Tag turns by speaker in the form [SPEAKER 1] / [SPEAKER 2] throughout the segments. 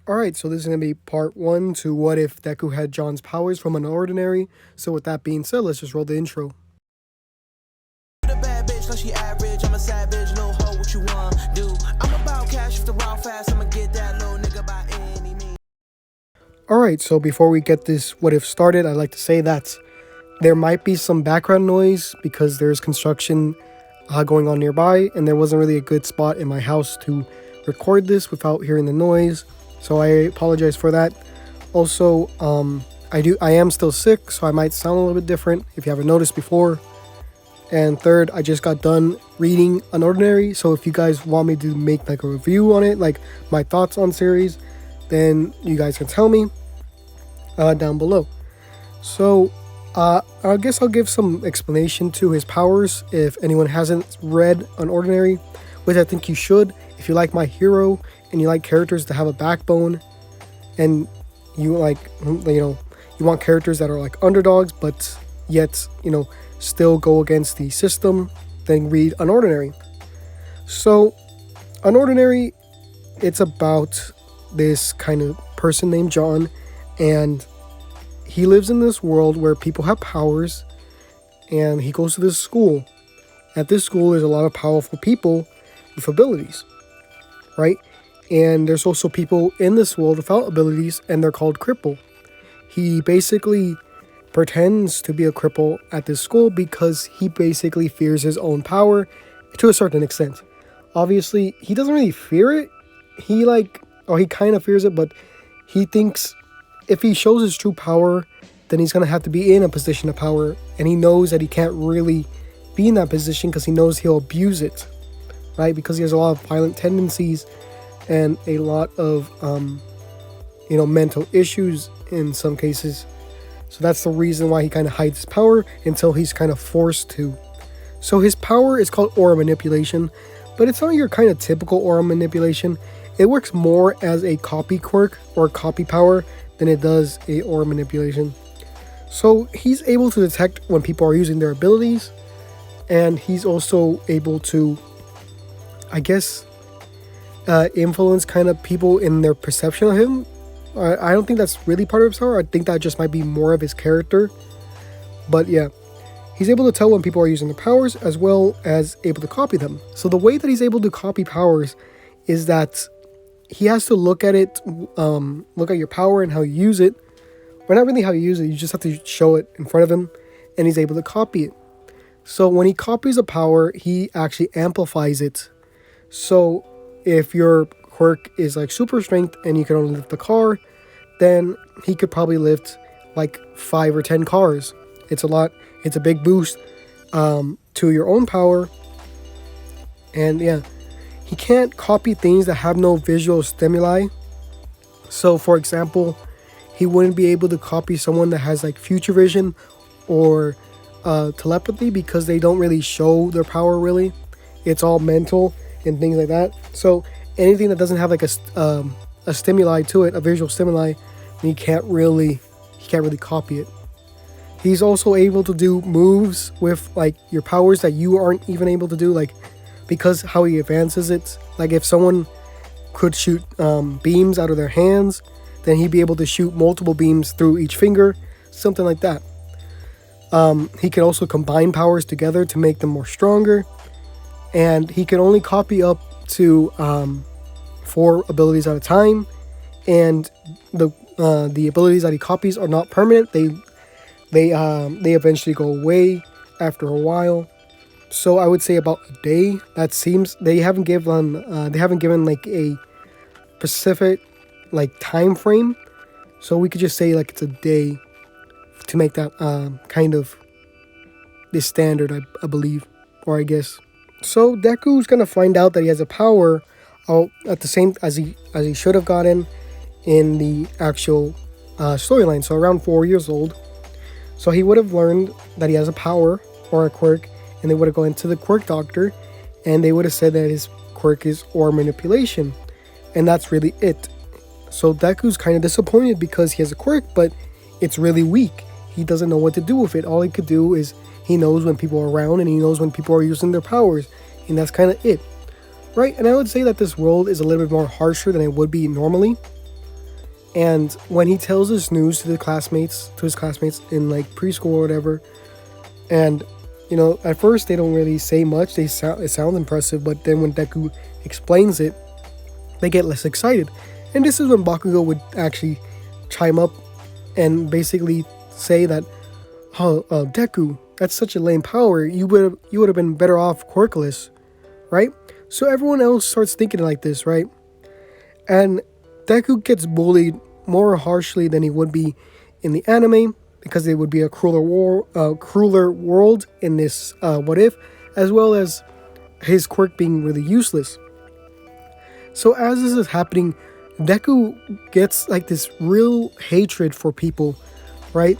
[SPEAKER 1] Alright, so this is going to be part 1 to What If Deku Had John's powers from Unordinary. So with that being said, let's just roll the intro.
[SPEAKER 2] The bad bitch like she average, I'm a savage, little hoe, what you want do? I'm about cash, if the raw fast, I'ma get that little nigga by any means.
[SPEAKER 1] Alright, so before we get this What If started, I'd like to say that there might be some background noise because there's construction going on nearby, and there wasn't really a good spot in my house to record this without hearing the noise. So I apologize for that. Also, I am still sick, so I might sound a little bit different if you haven't noticed before. And third, I just got done reading Unordinary, so if you guys want me to make like a review on it, like my thoughts on series, then you guys can tell me down below. So I guess I'll give some explanation to his powers if anyone hasn't read Unordinary, which I think you should. If you like My Hero and you like characters that have a backbone, and you like, you want characters that are like underdogs, but yet, still go against the system, then read Unordinary. So, Unordinary, it's about this kind of person named John, and he lives in this world where people have powers, and he goes to this school. At this school, there's a lot of powerful people with abilities, right? And there's also people in this world without abilities, and they're called cripple. He basically pretends to be a cripple at this school because he basically fears his own power to a certain extent. Obviously, he doesn't really fear it. He kind of fears it, but he thinks if he shows his true power, then he's going to have to be in a position of power, and he knows that he can't really be in that position because he knows he'll abuse it, right? Because he has a lot of violent tendencies and a lot of mental issues in some cases. So that's the reason why he kind of hides his power until he's kind of forced to. So his power is called aura manipulation, but it's not your kind of typical aura manipulation. It works more as a copy quirk or copy power than it does a aura manipulation. So he's able to detect when people are using their abilities, and he's also able to, I guess, influence kind of people in their perception of him. I don't think that's really part of his power. I think that just might be more of his character. But yeah, he's able to tell when people are using their powers as well as able to copy them. So the way that he's able to copy powers is that he has to look at it, look at your power and how you use it. Or not really how you use it, you just have to show it in front of him, and he's able to copy it. So when he copies a power, he actually amplifies it. So if your quirk is like super strength and you can only lift the car, then he could probably lift like 5 or 10 cars. It's a lot. It's a big boost to your own power. And yeah, he can't copy things that have no visual stimuli. So for example, he wouldn't be able to copy someone that has like future vision or telepathy because they don't really show their power really. It's all mental and things like that. So anything that doesn't have like a stimuli to it, a visual stimuli, he can't really copy it. He's also able to do moves with like your powers that you aren't even able to do, like because how he advances it. Like if someone could shoot beams out of their hands, then he'd be able to shoot multiple beams through each finger, something like that. He can also combine powers together to make them more stronger, and he can only copy up to 4 abilities at a time, and the abilities that he copies are not permanent. They eventually go away after a while. So I would say about a day. That seems they haven't given like a specific like time frame, so we could just say like it's a day to make that kind of the standard, I believe, or I guess. So Deku's gonna find out that he has a power at the same as he should have gotten in the actual storyline. So around 4 years old. So he would have learned that he has a power or a quirk, and they would have gone to the quirk doctor, and they would have said that his quirk is aura manipulation, and that's really it. So Deku's kind of disappointed because he has a quirk, but it's really weak. He doesn't know what to do with it. All he could do is he knows when people are around, and he knows when people are using their powers, and that's kind of it, right? And I would say that this world is a little bit more harsher than it would be normally. And when he tells this news to his classmates in like preschool or whatever, and at first they don't really say much. It sounds impressive, but then when Deku explains it, they get less excited. And this is when Bakugo would actually chime up and basically say that, "Oh, Deku, that's such a lame power. You would have been better off quirkless, right?" So everyone else starts thinking like this, right? And Deku gets bullied more harshly than he would be in the anime, because it would be a crueler world in this what if, as well as his quirk being really useless. So as this is happening, Deku gets like this real hatred for people, right?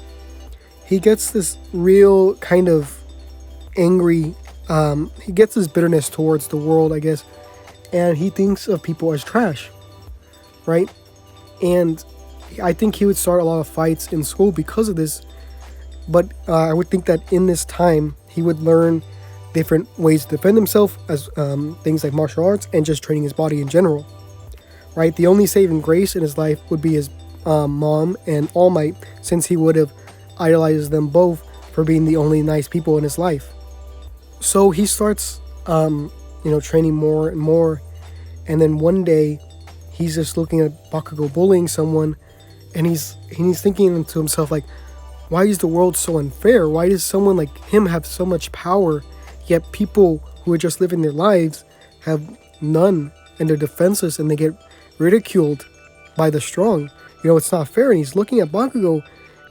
[SPEAKER 1] He gets this real kind of angry, he gets this bitterness towards the world, I guess, and he thinks of people as trash, right? And I think he would start a lot of fights in school because of this, but I would think that in this time, he would learn different ways to defend himself, as things like martial arts and just training his body in general, right? The only saving grace in his life would be his mom and All Might, since he would have idolized them both for being the only nice people in his life. So he starts, training more and more, and then one day, he's just looking at Bakugo bullying someone, and he's thinking to himself like, why is the world so unfair? Why does someone like him have so much power, yet people who are just living their lives have none, and they're defenseless, and they get ridiculed by the strong? It's not fair. And he's looking at Bakugo, and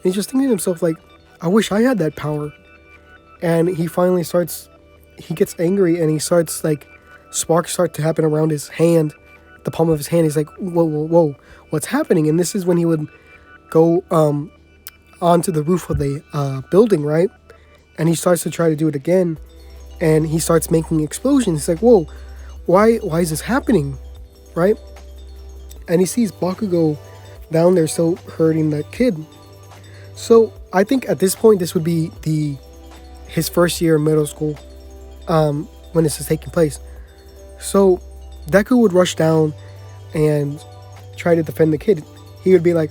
[SPEAKER 1] he's just thinking to himself like, I wish I had that power. And he finally he gets angry, and he starts like, sparks start to happen around his hand, the palm of his hand. He's like, whoa, what's happening? And this is when he would go onto the roof of the building, right? And he starts to try to do it again, and he starts making explosions. He's like, whoa, why is this happening, right? And he sees Bakugo down there still hurting that kid. So I think at this point, this would be his first year in middle school, when this is taking place. So Deku would rush down and try to defend the kid. He would be like,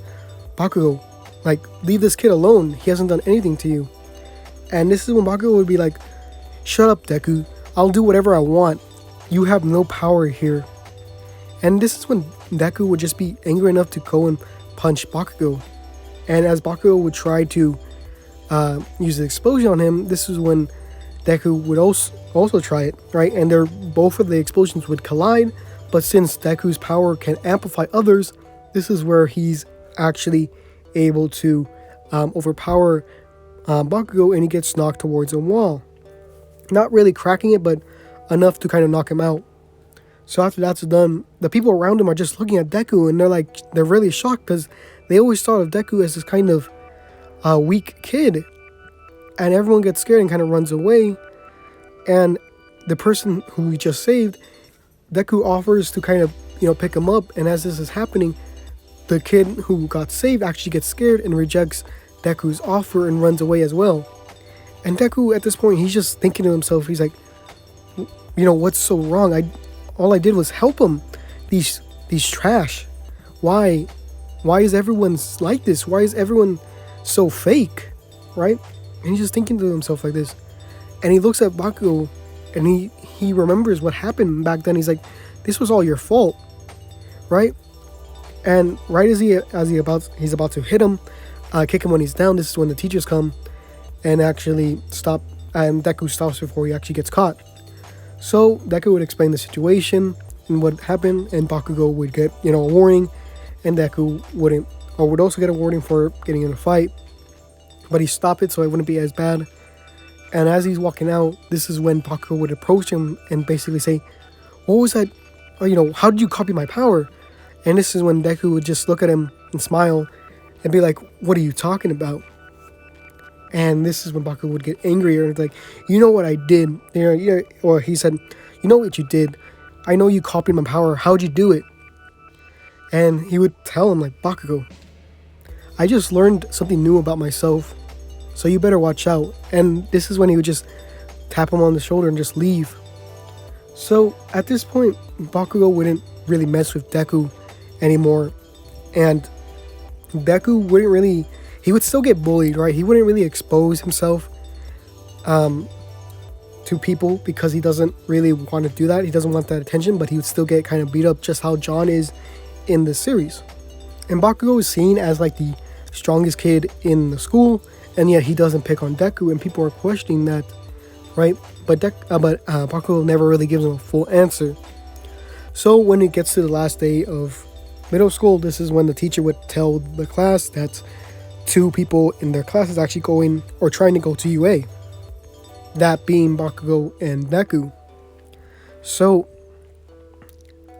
[SPEAKER 1] Bakugo, like, leave this kid alone. He hasn't done anything to you. And this is when Bakugo would be like, shut up, Deku. I'll do whatever I want. You have no power here. And this is when Deku would just be angry enough to go and punch Bakugo. And as Bakugo would try to use the explosion on him, this is when Deku would also try it, right? And both of the explosions would collide, but since Deku's power can amplify others, this is where he's actually able to overpower Bakugo, and he gets knocked towards a wall. Not really cracking it, but enough to kind of knock him out. So after that's done, the people around him are just looking at Deku, and they're really shocked, because they always thought of Deku as this kind of weak kid. And everyone gets scared and kind of runs away. And the person who we just saved, Deku offers to kind of, pick him up. And as this is happening, the kid who got saved actually gets scared and rejects Deku's offer and runs away as well. And Deku, at this point, he's just thinking to himself, he's like, what's so wrong? All I did was help him. These trash. Why is everyone like this? Why is everyone so fake, right? And he's just thinking to himself like this. And he looks at Bakugo, and he remembers what happened back then. He's like, this was all your fault, right? And right as he's about to hit him, kick him when he's down, this is when the teachers come and actually stop, and Deku stops before he actually gets caught. So Deku would explain the situation and what happened, and Bakugo would get, a warning, and Deku would also get a warning for getting in a fight. But he stopped it so it wouldn't be as bad. And as he's walking out, this is when Bakugo would approach him and basically say, what was that? How did you copy my power? And this is when Deku would just look at him and smile and be like, what are you talking about? And this is when Bakugo would get angrier and like, you know what I did? Or he said, you know what you did? I know you copied my power. How'd you do it? And he would tell him like, Bakugo, I just learned something new about myself, so you better watch out. And this is when he would just tap him on the shoulder and just leave. So at this point, Bakugo wouldn't really mess with Deku anymore. And Deku wouldn't really, he would still get bullied, right? He wouldn't really expose himself to people because he doesn't really want to do that. He doesn't want that attention, but he would still get kind of beat up just how John is in this series. And Bakugo is seen as like the strongest kid in the school, and yet he doesn't pick on Deku, and people are questioning that, right? But Bakugo never really gives him a full answer. So when it gets to the last day of middle school, this is when the teacher would tell the class that 2 people in their class is actually going or trying to go to UA. That being Bakugo and Deku. So,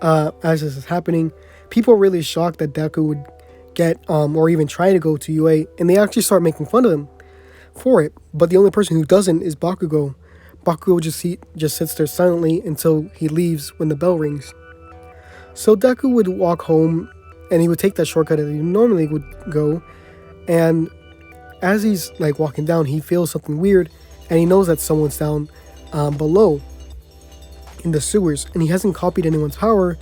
[SPEAKER 1] as this is happening, people are really shocked that Deku would get or even try to go to UA, and they actually start making fun of him for it. But the only person who doesn't is Bakugo. Bakugo just sits there silently until he leaves when the bell rings. So Deku would walk home, and he would take that shortcut that he normally would go, and as he's like walking down, he feels something weird, and he knows that someone's down below in the sewers, and he hasn't copied anyone's power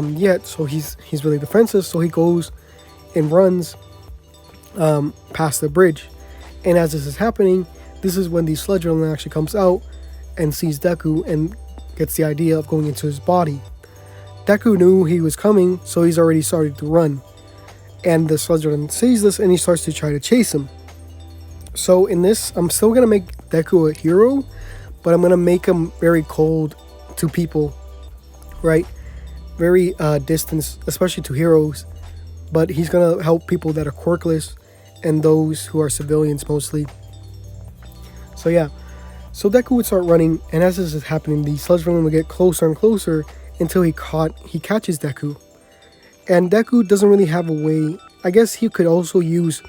[SPEAKER 1] yet, so he's really defensive. So he goes and runs past the bridge, and as this is happening, this is when the sludge villain actually comes out and sees Deku and gets the idea of going into his body. Deku knew he was coming, so he's already started to run, and the sludge villain sees this and he starts to try to chase him. So in this, I'm still gonna make Deku a hero, but I'm gonna make him very cold to people, right? Very distant, especially to heroes. But he's gonna help people that are quirkless and those who are civilians mostly. So yeah, so Deku would start running, and as this is happening, the sludge villain would get closer and closer until he catches Deku. And Deku doesn't really have a way. I guess he could also use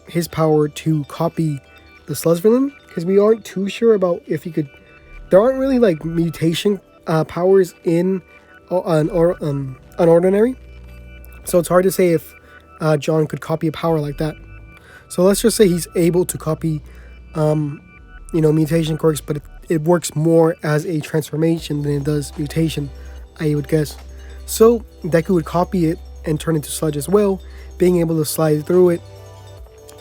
[SPEAKER 1] his power to copy the sludge villain, because we aren't too sure about if he could. There aren't really like mutation powers in Unordinary, so it's hard to say if John could copy a power like that. So let's just say he's able to copy mutation quirks, but it works more as a transformation than it does mutation, I would guess. So Deku would copy it and turn into sludge as well, being able to slide through it,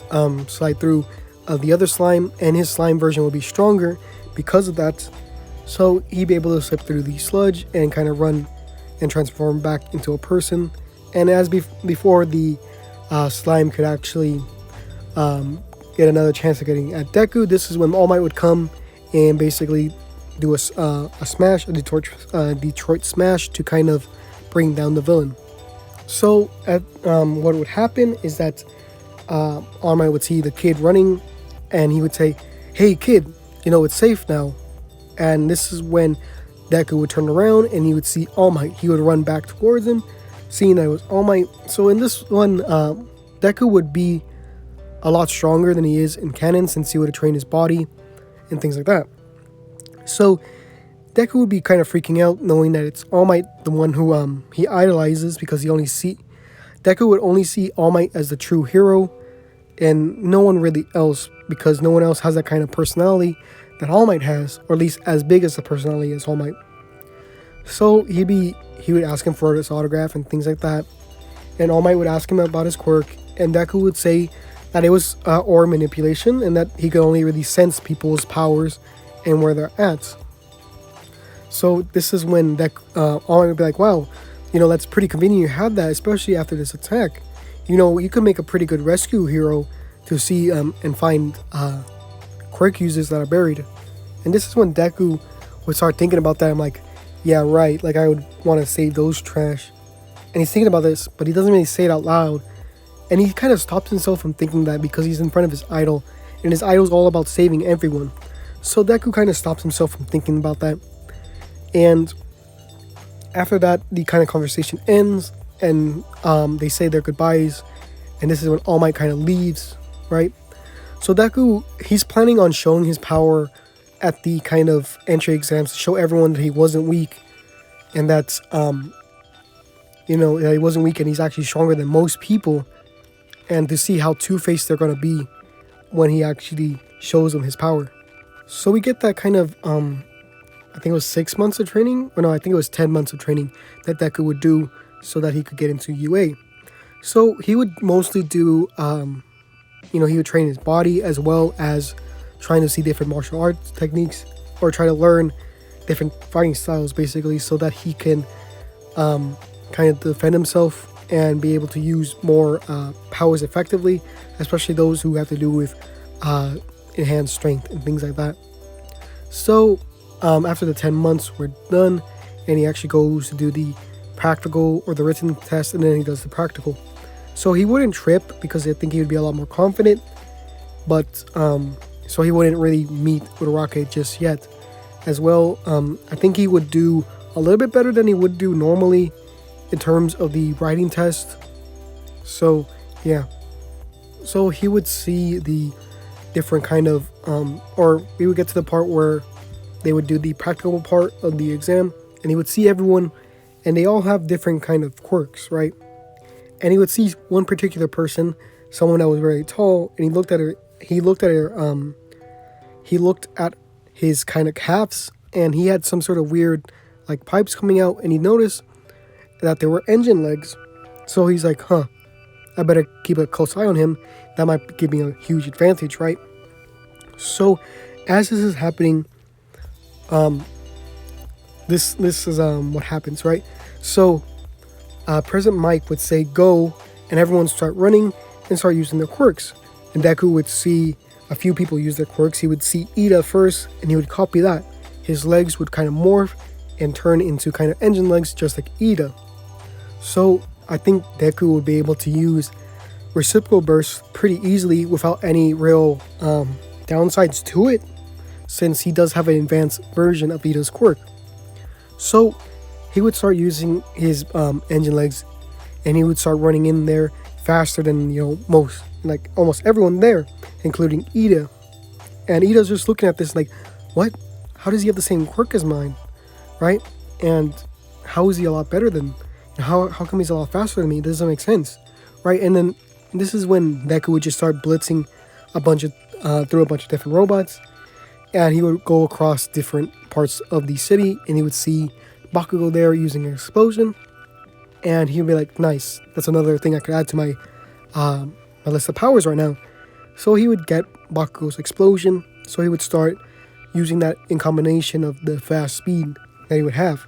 [SPEAKER 1] the other slime, and his slime version will be stronger because of that. So he'd be able to slip through the sludge and kind of run and transform back into a person. And as before, the slime could actually get another chance of getting at Deku, this is when All Might would come and basically do a smash, a Detroit smash, to kind of bring down the villain. So what would happen is that All Might would see the kid running, and he would say, "Hey kid, it's safe now." And this is when Deku would turn around and he would see All Might. He would run back towards him, seeing that it was All Might. So in this one, Deku would be a lot stronger than he is in canon, since he would have trained his body and things like that. So Deku would be kind of freaking out, knowing that it's All Might, the one who he idolizes, because Deku would only see All Might as the true hero, and no one really else, because no one else has that kind of personality that All Might has, or at least as big as the personality as All Might. So he would ask him for his autograph and things like that, and All Might would ask him about his quirk, and Deku would say that it was aura manipulation, and that he could only really sense people's powers and where they're at. So this is when All Might would be like, "Wow, that's pretty convenient you have that, especially after this attack. You could make a pretty good rescue hero to see and find quirk users that are buried." And this is when Deku would start thinking about that. I'm like, yeah, right, like I would want to save those trash. And he's thinking about this, but he doesn't really say it out loud. And he kind of stops himself from thinking that, because he's in front of his idol, and his idol's all about saving everyone. So Deku kind of stops himself from thinking about that. And after that, the kind of conversation ends, and they say their goodbyes, and this is when All Might kind of leaves, right? So Deku, he's planning on showing his power at the kind of entry exams to show everyone that he wasn't weak, and that's that he wasn't weak and he's actually stronger than most people, and to see how two-faced they're going to be when he actually shows them his power. So we get that kind of I think it was 6 months of training, or no, I think it was 10 months of training that Deku would do so that he could get into UA. So he would mostly do, he would train his body as well as trying to see different martial arts techniques or try to learn different fighting styles basically so that he can kind of defend himself and be able to use more powers effectively, especially those who have to do with enhanced strength and things like that. So after the 10 months were done, and he actually goes to do the practical or the written test, and then he does the practical. So he wouldn't trip because I think he would be a lot more confident, but so he wouldn't really meet Uraraka just yet. As well, I think he would do a little bit better than he would do normally in terms of the writing test. So yeah, so he would see the different kind of or we would get to the part where they would do the practical part of the exam, and he would see everyone, and they all have different kind of quirks, right? And he would see one particular person, someone that was very tall, and he looked at his kind of calves, and he had some sort of weird like pipes coming out, and he noticed that there were engine legs. So he's like, I better keep a close eye on him. That might give me a huge advantage, right? So as this is happening, this is what happens, right? So President Mike would say go, and everyone start running and start using their quirks. And Deku would see a few people use their quirks. He would see Ida first, and he would copy that. His legs would kind of morph and turn into kind of engine legs, just like Ida. So I think Deku would be able to use reciprocal bursts pretty easily without any real downsides to it, since he does have an advanced version of Ida's quirk. So he would start using his engine legs, and he would start running in there faster than almost everyone there, including Ida. And Ida's just looking at this like, what? How does he have the same quirk as mine, right? And how is he a lot better than? How come he's a lot faster than me? It doesn't make sense, right? And then this is when Deku would just start blitzing through a bunch of different robots, and he would go across different parts of the city, and he would see Bakugo there using an explosion, and he would be like, nice, that's another thing I could add to my my list of powers right now. So he would get Bakugo's explosion, so he would start using that in combination of the fast speed that he would have.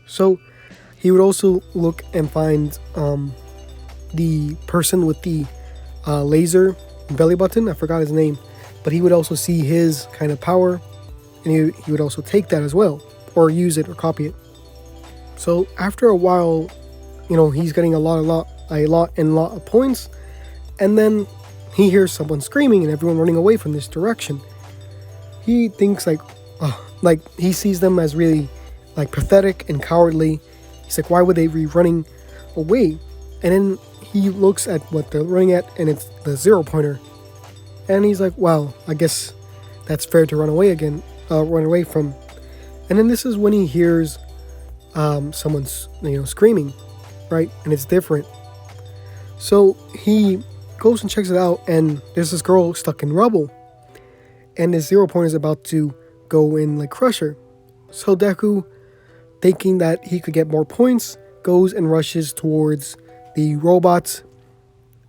[SPEAKER 1] So he would also look and find the person with the laser belly button. I forgot his name, but he would also see his kind of power, and he would also take that as well, or use it or copy it. So after a while, he's getting a lot of points, and then he hears someone screaming and everyone running away from this direction. He thinks like he sees them as really like pathetic and cowardly. He's like, why would they be running away? And then he looks at what they're running at, and it's the 0-pointer. And he's like, wow, I guess that's fair to run away from. And then this is when he hears someone screaming, right? And it's different. So he goes and checks it out, and there's this girl stuck in rubble, and this 0-pointer is about to go and like crush her. So Deku, thinking that he could get more points, goes and rushes towards the robots,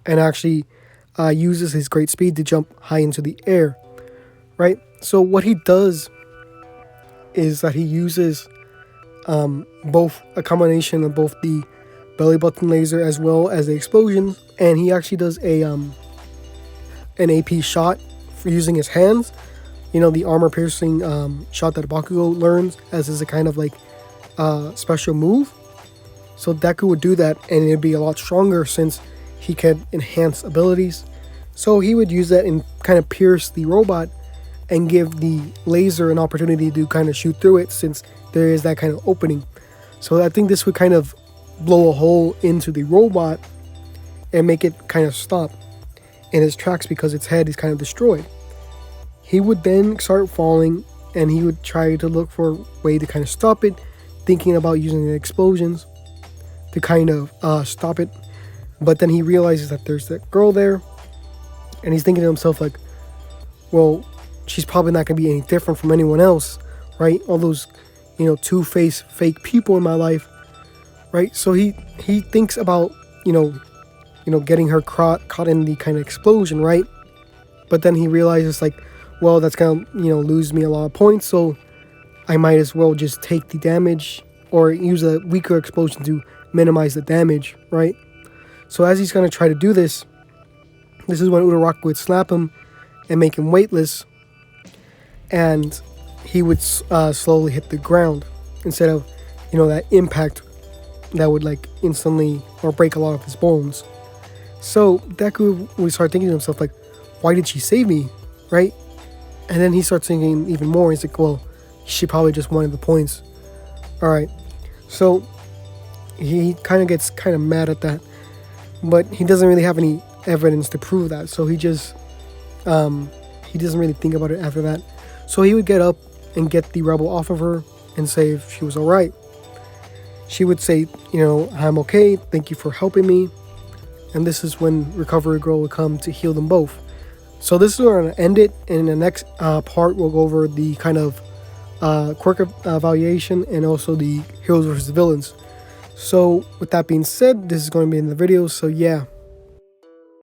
[SPEAKER 1] and actually uses his great speed to jump high into the air, right? So what he does is that he uses both a combination of both the belly button laser as well as the explosions, and he actually does an AP shot for using his hands. The armor piercing shot that Bakugo learns as is a kind of like special move. So Deku would do that, and it'd be a lot stronger since he could enhance abilities. So he would use that and kind of pierce the robot and give the laser an opportunity to kind of shoot through it, since there is that kind of opening. So I think this would kind of blow a hole into the robot and make it kind of stop in its tracks because its head is kind of destroyed. He would then start falling, and he would try to look for a way to kind of stop it, thinking about using the explosions to kind of stop it. But then he realizes that there's that girl there, and he's thinking to himself like, well, she's probably not going to be any different from anyone else, right? All those, two-faced fake people in my life, right? So he thinks about getting her caught in the kind of explosion, right? But then he realizes like, well, that's gonna lose me a lot of points, so I might as well just take the damage or use a weaker explosion to minimize the damage, right? So as he's gonna try to do this, this is when Uraraka would slap him and make him weightless, and he would slowly hit the ground instead of that impact that would like instantly or break a lot of his bones. So Deku would start thinking to himself like, why did she save me, right? And then he starts thinking even more. He's like, well, she probably just wanted the points. All right, so he kind of gets kind of mad at that, but he doesn't really have any evidence to prove that. So he just he doesn't really think about it after that. So he would get up and get the rebel off of her and say if she was all right. She would say, I'm okay, thank you for helping me. And this is when Recovery Girl would come to heal them both. So this is where I'm going to end it. And in the next part, we'll go over the kind of quirk evaluation and also the heroes versus villains. So with that being said, this is going to be in the video. So yeah,